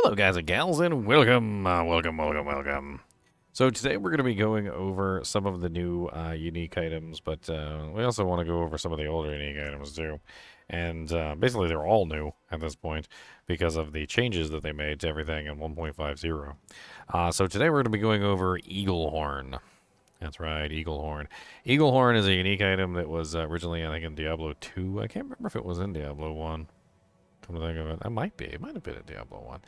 Hello guys and gals, and welcome. So today we're going to be going over some of the new unique items, but we also want to go over some of the older unique items too. And basically they're all new at this point because of the changes that they made to everything in 1.50. So today we're going to be going over Eaglehorn. That's right, Eaglehorn. Eaglehorn is a unique item that was originally, I think, in Diablo 2. I can't remember if it was in Diablo 1. Come to think of it, it might be. It might have been in Diablo 1.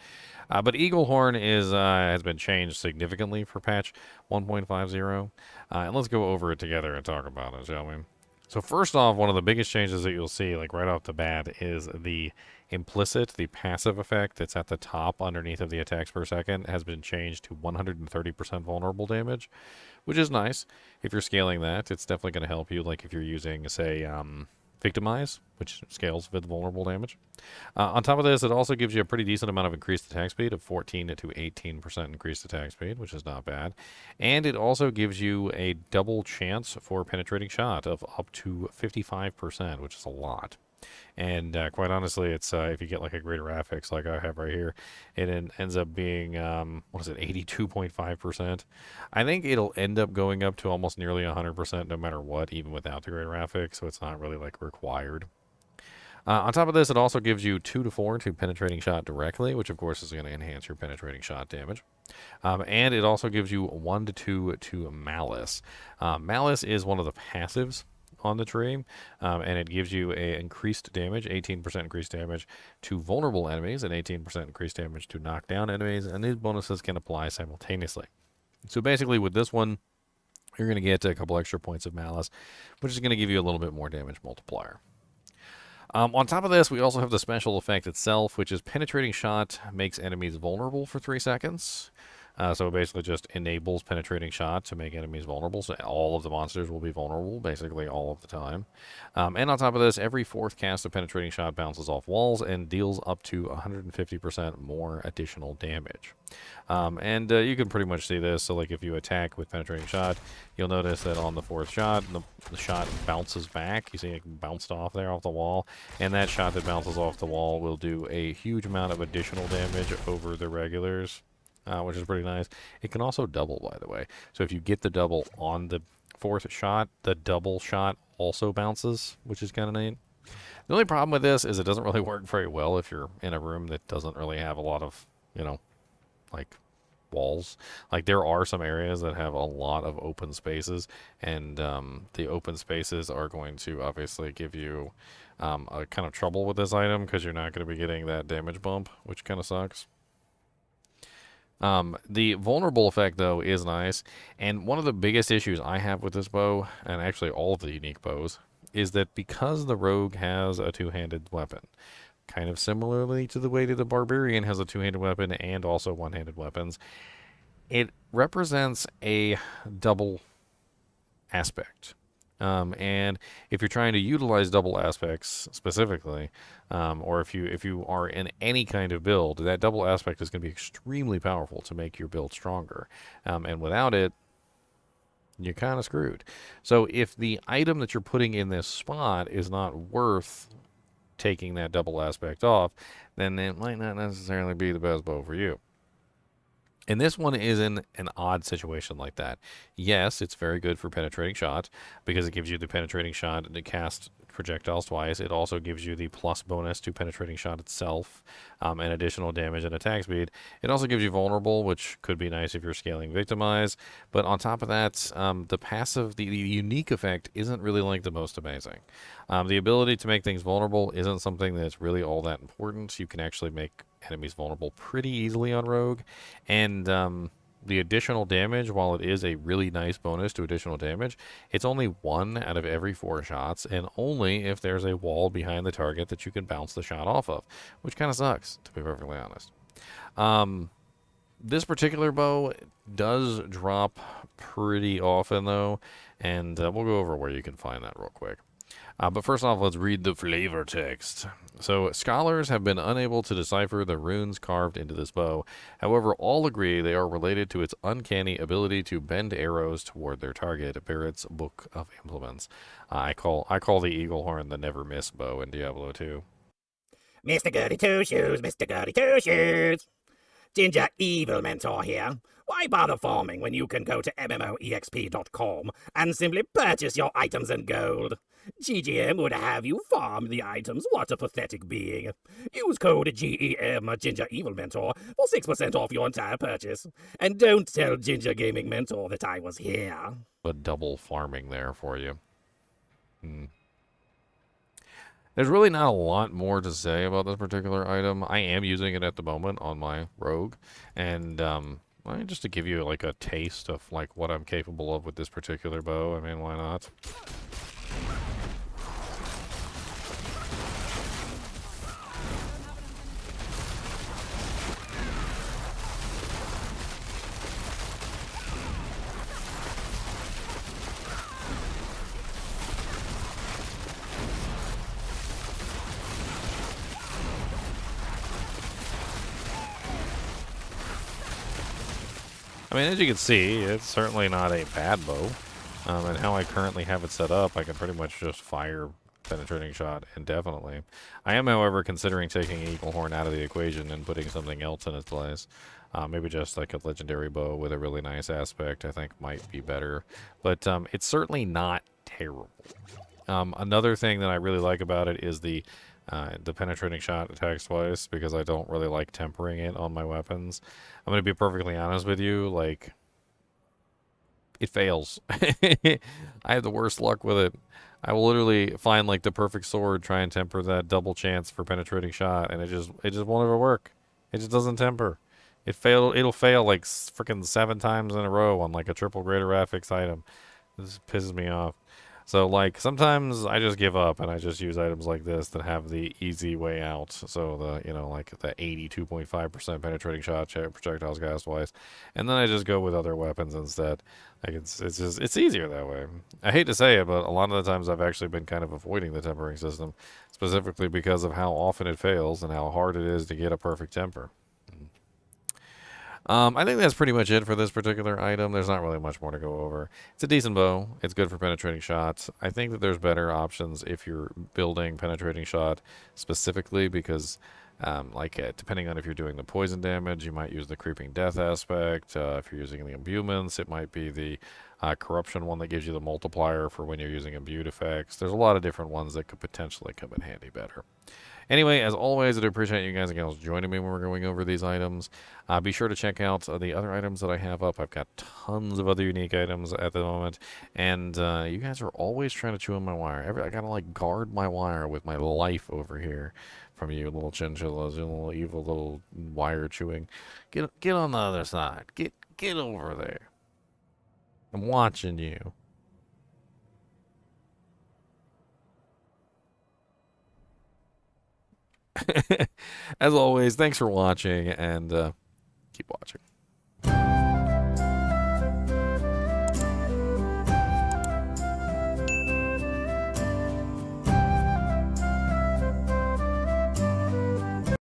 But Eaglehorn has been changed significantly for patch 1.50. And let's go over it together and talk about it, shall we? So first off, one of the biggest changes that you'll see, like right off the bat, is the passive effect that's at the top underneath of the attacks per second has been changed to 130% vulnerable damage, which is nice. If you're scaling that, it's definitely going to help you, like if you're using, say, Victimize, which scales with vulnerable damage. On top of this, it also gives you a pretty decent amount of increased attack speed of 14 to 18% increased attack speed, which is not bad. And it also gives you a double chance for penetrating shot of up to 55%, which is a lot. And quite honestly, it's if you get like a greater affix like I have right here, it ends up being, 82.5%. I think it'll end up going up to almost nearly 100% no matter what, even without the greater affix, so it's not really like required. On top of this, it also gives you 2 to 4 to penetrating shot directly, which of course is going to enhance your penetrating shot damage. And it also gives you 1 to 2 to malice. Malice is one of the passives on the tree, and it gives you a increased damage, 18% increased damage to vulnerable enemies, and 18% increased damage to knockdown enemies, and these bonuses can apply simultaneously. So basically, with this one, you're going to get a couple extra points of malice, which is going to give you a little bit more damage multiplier. On top of this, we also have the special effect itself, which is penetrating shot makes enemies vulnerable for 3 seconds. So it basically just enables penetrating shot to make enemies vulnerable. So all of the monsters will be vulnerable basically all of the time. And on top of this, every 4th cast of penetrating shot bounces off walls and deals up to 150% more additional damage. And you can pretty much see this. So like if you attack with penetrating shot, you'll notice that on the 4th shot, the shot bounces back. You see it bounced off there off the wall. And that shot that bounces off the wall will do a huge amount of additional damage over the regulars. Which is pretty nice. It can also double, by the way. So if you get the double on the 4th shot, the double shot also bounces, which is kind of neat. The only problem with this is it doesn't really work very well if you're in a room that doesn't really have a lot of, like walls. Like there are some areas that have a lot of open spaces, and the open spaces are going to obviously give you a kind of trouble with this item because you're not going to be getting that damage bump, which kind of sucks. The vulnerable effect, though, is nice, and one of the biggest issues I have with this bow, and actually all of the unique bows, is that because the rogue has a two-handed weapon, kind of similarly to the way that the barbarian has a two-handed weapon and also one-handed weapons, it represents a double aspect. And if you're trying to utilize double aspects specifically, or if you are in any kind of build, that double aspect is going to be extremely powerful to make your build stronger. And without it, you're kind of screwed. So if the item that you're putting in this spot is not worth taking that double aspect off, then it might not necessarily be the best bow for you. And this one is in an odd situation like that. Yes, it's very good for penetrating shot because it gives you the penetrating shot to cast projectiles twice. It also gives you the plus bonus to penetrating shot itself, and additional damage and attack speed. It also gives you vulnerable, which could be nice if you're scaling victimize. But on top of that, the passive, the unique effect isn't really like the most amazing. The ability to make things vulnerable isn't something that's really all that important. You can actually make enemies vulnerable pretty easily on rogue, and the additional damage, while it is a really nice bonus to additional damage, it's only 1 out of every 4 shots, and only if there's a wall behind the target that you can bounce the shot off of, which kind of sucks, to be perfectly honest. This particular bow does drop pretty often, though, and we'll go over where you can find that real quick. But first off, let's read the flavor text. So, scholars have been unable to decipher the runes carved into this bow. However, all agree they are related to its uncanny ability to bend arrows toward their target. Barrett's Book of Implements. I call the Eaglehorn the never miss bow in Diablo 2. Mr. Goody Two Shoes, Mr. Goody Two Shoes. Ginger Evil Mentor here. Why bother farming when you can go to MMOEXP.com and simply purchase your items in gold? GGM would have you farm the items. What a pathetic being. Use code GEM Ginger Evil Mentor for 6% off your entire purchase. And don't tell Ginger Gaming Mentor that I was here. A double farming there for you. There's really not a lot more to say about this particular item. I am using it at the moment on my rogue, and just to give you like a taste of like what I'm capable of with this particular bow. I mean, why not? I mean, as you can see, it's certainly not a bad bow. And how I currently have it set up, I can pretty much just fire penetrating shot indefinitely. I am, however, considering taking Eaglehorn out of the equation and putting something else in its place. Maybe just like a legendary bow with a really nice aspect, I think might be better. But it's certainly not terrible. Another thing that I really like about it is the penetrating shot attacks twice, because I don't really like tempering it on my weapons. I'm going to be perfectly honest with you, like, it fails. I have the worst luck with it. I will literally find like the perfect sword, try and temper that double chance for penetrating shot, and it just won't ever work. It just doesn't temper. It'll fail like freaking 7 times in a row on like a triple greater graphics item. This pisses me off. So, like, sometimes I just give up and I just use items like this that have the easy way out. So, like the 82.5% penetrating shot, projectiles cast twice. And then I just go with other weapons instead. Like, it's easier that way. I hate to say it, but a lot of the times I've actually been kind of avoiding the tempering system, specifically because of how often it fails and how hard it is to get a perfect temper. I think that's pretty much it for this particular item. There's not really much more to go over. It's a decent bow. It's good for penetrating shots. I think that there's better options if you're building penetrating shot specifically, because depending on if you're doing the poison damage, you might use the creeping death aspect. If you're using the imbuements, it might be the corruption one that gives you the multiplier for when you're using imbued effects. There's a lot of different ones that could potentially come in handy better. Anyway, as always, I do appreciate you guys and gals joining me when we're going over these items. Be sure to check out the other items that I have up. I've got tons of other unique items at the moment, and you guys are always trying to chew on my wire. I gotta like guard my wire with my life over here from you little chinchillas, you little evil little wire chewing. Get on the other side. Get over there. I'm watching you. As always, thanks for watching, and keep watching.